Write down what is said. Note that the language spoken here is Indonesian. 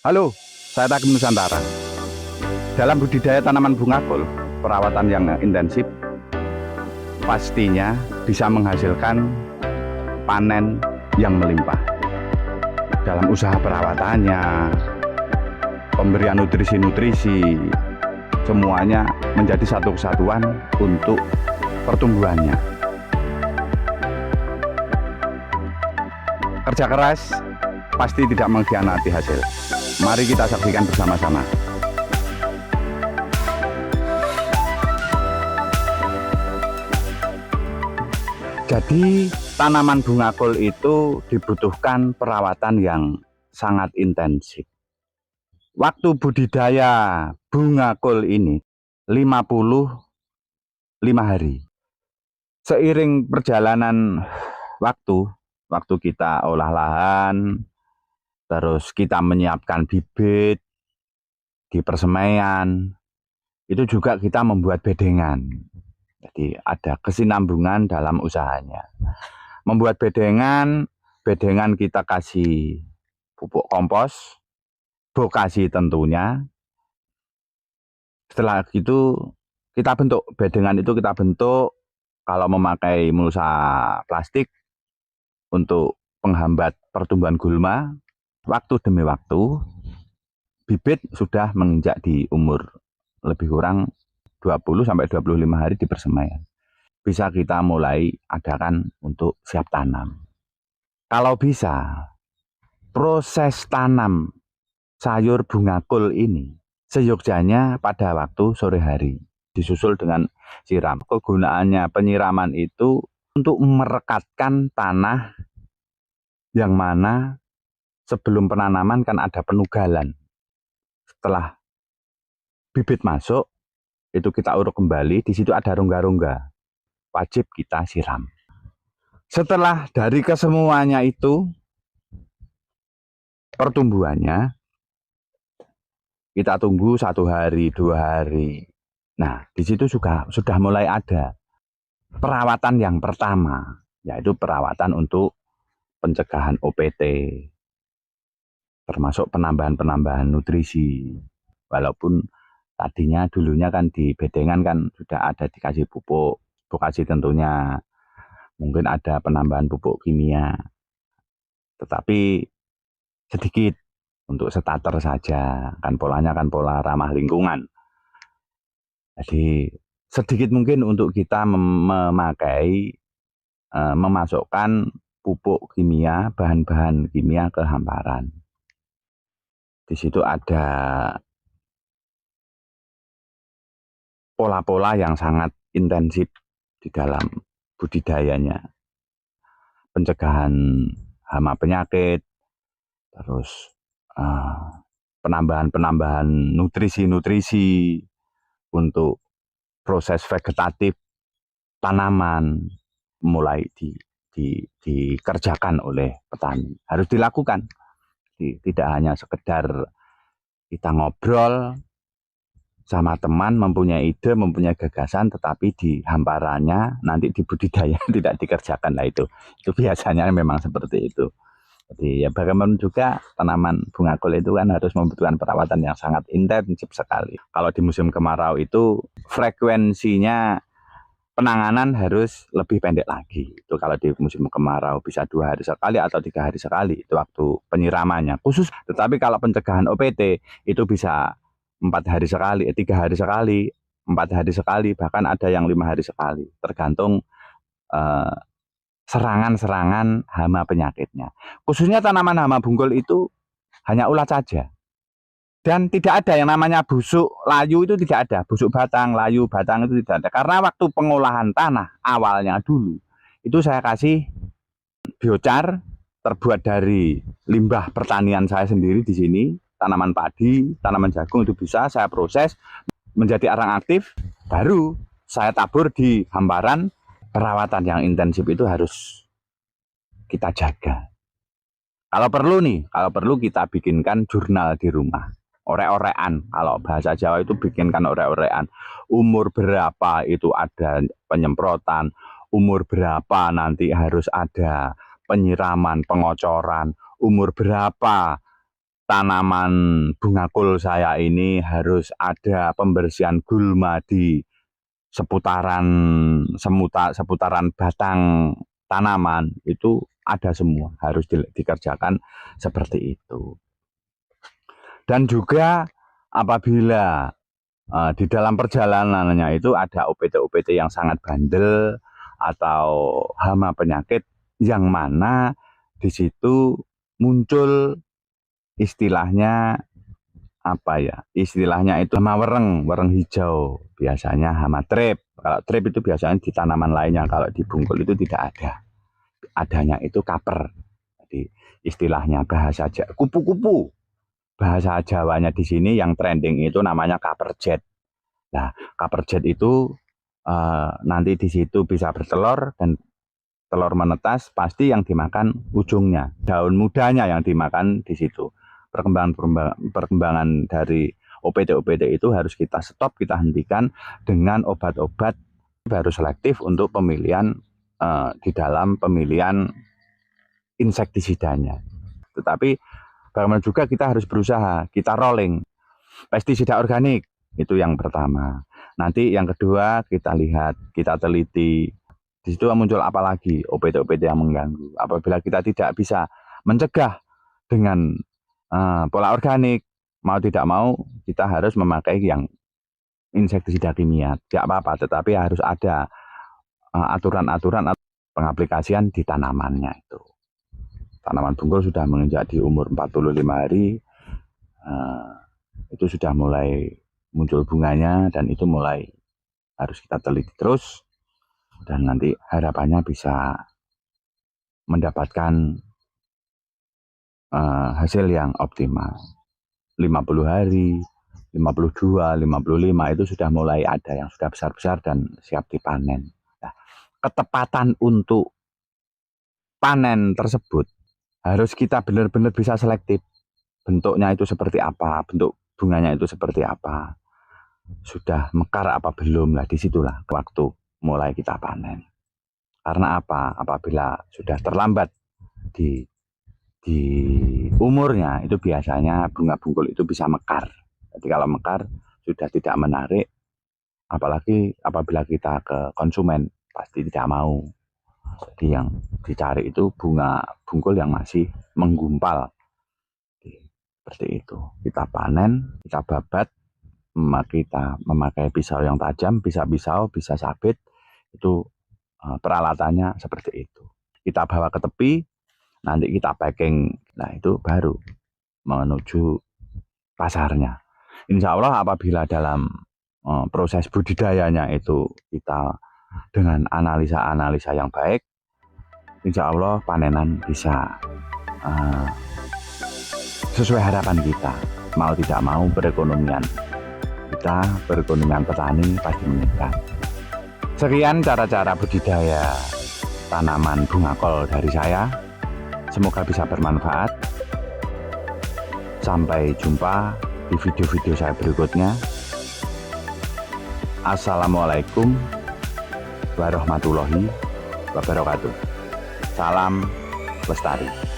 Halo, saya Takim Nusantara. Dalam budidaya tanaman bunga kol, perawatan yang intensif pastinya bisa menghasilkan panen yang melimpah. Dalam usaha perawatannya, pemberian nutrisi-nutrisi, semuanya menjadi satu kesatuan untuk pertumbuhannya. Kerja keras pasti tidak mengkhianati hasil. Mari kita saksikan bersama-sama. Jadi tanaman bunga kol itu dibutuhkan perawatan yang sangat intensif. Waktu budidaya bunga kol ini 55 hari. Seiring perjalanan waktu kita olah lahan, terus kita menyiapkan bibit di persemaian, itu juga kita membuat bedengan. Jadi ada kesinambungan dalam usahanya. Membuat bedengan kita kasih pupuk kompos, bokasi tentunya. Setelah itu kita bentuk, bedengan itu kita bentuk kalau memakai mulsa plastik untuk penghambat pertumbuhan gulma. Waktu demi waktu, bibit sudah menginjak di umur lebih kurang 20-25 hari di persemaian. Bisa kita mulai adakan untuk siap tanam. Kalau bisa, proses tanam sayur bunga kol ini seyogyanya pada waktu sore hari, disusul dengan siram. Kegunaannya penyiraman itu untuk merekatkan tanah yang mana sebelum penanaman kan ada penugalan. Setelah bibit masuk, itu kita uruk kembali, di situ ada rongga-rongga. Wajib kita siram. Setelah dari kesemuanya itu, pertumbuhannya, kita tunggu 1 hari, 2 hari. Nah, di situ sudah mulai ada perawatan yang pertama, yaitu perawatan untuk pencegahan OPT, termasuk penambahan nutrisi. Walaupun tadinya dulunya kan di bedengan kan sudah ada dikasih pupuk, bokasi tentunya, mungkin ada penambahan pupuk kimia, tetapi sedikit untuk starter saja, kan polanya kan pola ramah lingkungan. Jadi sedikit mungkin untuk kita memakai, memasukkan pupuk kimia, bahan-bahan kimia ke hamparan. Di situ ada pola-pola yang sangat intensif di dalam budidayanya. Pencegahan hama penyakit, terus penambahan nutrisi-nutrisi untuk proses vegetatif tanaman mulai dikerjakan oleh petani. Harus dilakukan. Tidak hanya sekedar kita ngobrol sama teman, mempunyai ide, mempunyai gagasan, tetapi di hamparannya nanti di budidaya tidak dikerjakan. Nah itu biasanya memang seperti itu. Jadi ya bagaimana juga tanaman bunga kol itu kan harus membutuhkan perawatan yang sangat intensif sekali. Kalau di musim kemarau itu frekuensinya penanganan harus lebih pendek lagi. Itu kalau di musim kemarau bisa 2 hari sekali atau 3 hari sekali, itu waktu penyiramannya khusus. Tetapi kalau pencegahan OPT itu bisa 4 hari sekali, 3 hari sekali, 4 hari sekali, bahkan ada yang 5 hari sekali, tergantung serangan-serangan hama penyakitnya. Khususnya tanaman hama bunggul itu hanya ulat saja. Dan tidak ada yang namanya busuk layu, itu tidak ada. Busuk batang, layu batang itu tidak ada. Karena waktu pengolahan tanah awalnya dulu, itu saya kasih biochar terbuat dari limbah pertanian saya sendiri di sini. Tanaman padi, tanaman jagung itu bisa saya proses menjadi arang aktif, baru saya tabur di hamparan. Perawatan yang intensif itu harus kita jaga. Kalau perlu kita bikinkan jurnal di rumah. Orek-orekan, kalau bahasa Jawa itu bikinkan orek-orekan. Umur berapa itu ada penyemprotan, umur berapa nanti harus ada penyiraman, pengocoran, umur berapa tanaman bunga kol saya ini harus ada pembersihan gulma di seputaran batang tanaman, itu ada semua, harus dikerjakan seperti itu. Dan juga apabila di dalam perjalanannya itu ada OPT-OPT yang sangat bandel atau hama penyakit, yang mana di situ muncul istilahnya istilahnya itu hama wereng hijau, biasanya hama trip. Kalau trip itu biasanya di tanaman lainnya, kalau di bungkul itu tidak ada. Adanya itu kaper. Jadi istilahnya bahasa kupu-kupu. Bahasa Jawanya di sini yang trending itu namanya kaperjet. Nah, kaperjet itu nanti di situ bisa bertelur, dan telur menetas pasti yang dimakan ujungnya, daun mudanya yang dimakan di situ. Perkembangan dari OPT-OPT itu harus kita stop, kita hentikan dengan obat-obat baru selektif untuk pemilihan di dalam pemilihan insektisidanya. Tetapi bagaimana juga kita harus berusaha, kita rolling pestisida organik, itu yang pertama. Nanti yang kedua kita lihat, kita teliti, di situ muncul apa lagi OPT-OPT yang mengganggu. Apabila kita tidak bisa mencegah dengan pola organik, mau tidak mau kita harus memakai yang insektisida kimia. Tidak apa-apa, tetapi harus ada aturan-aturan pengaplikasian di tanamannya itu. Tanaman bungkul sudah menginjak di umur 45 hari, itu sudah mulai muncul bunganya, dan itu mulai harus kita teliti terus, dan nanti harapannya bisa mendapatkan hasil yang optimal. 50 hari, 52, 55 itu sudah mulai ada yang sudah besar-besar dan siap dipanen. Nah, ketepatan untuk panen tersebut harus kita benar-benar bisa selektif. Bentuknya itu seperti apa, bentuk bunganya itu seperti apa, sudah mekar apa belum, lah disitulah waktu mulai kita panen. Karena apa? Apabila sudah terlambat di umurnya, itu biasanya bunga bungkul itu bisa mekar. Jadi kalau mekar sudah tidak menarik, apalagi apabila kita ke konsumen pasti tidak mau. Jadi yang dicari itu bunga bungkul yang masih menggumpal. Seperti itu. Kita panen, kita babat, kita memakai pisau yang tajam, bisa pisau, bisa sabit, itu peralatannya seperti itu. Kita bawa ke tepi, nanti kita packing, nah itu baru menuju pasarnya. Insya Allah apabila dalam proses budidayanya itu kita dengan analisa-analisa yang baik, insya Allah panenan bisa sesuai harapan kita. Mau tidak mau perekonomian petani pasti meningkat. Sekian cara-cara budidaya tanaman bunga kol dari saya. Semoga bisa bermanfaat. Sampai jumpa di video-video saya berikutnya. Assalamualaikum warahmatullahi wabarakatuh. Salam lestari.